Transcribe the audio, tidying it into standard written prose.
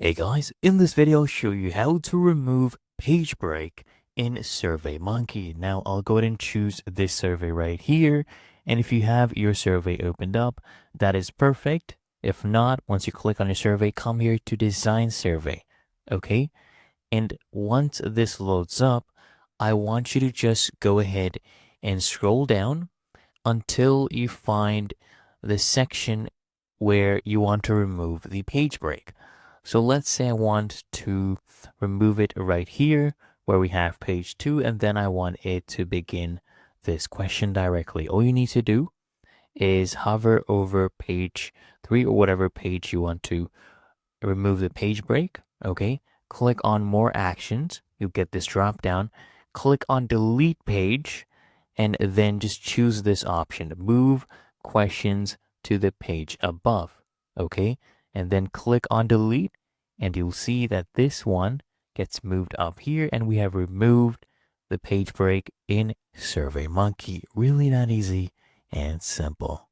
Hey guys, in this video I'll show you how to remove page break in SurveyMonkey. Now I'll go ahead and choose this survey right here. And if you have your survey opened up, that is perfect. If not, once you click on your survey, come here to design survey. Okay. And once this loads up, I want you to just go ahead and scroll down until you find the section where you want to remove the page break. So let's say I want to remove it right here where we have page 2, and then I want it to begin this question directly. All you need to do is hover over page 3 or whatever page you want to remove the page break. Okay, click on more actions. You'll get this drop down. Click on delete page and then just choose this option, move questions to the page above. Okay, and then click on delete and you'll see that this one gets moved up here and we have removed the page break in SurveyMonkey. Really that easy and simple.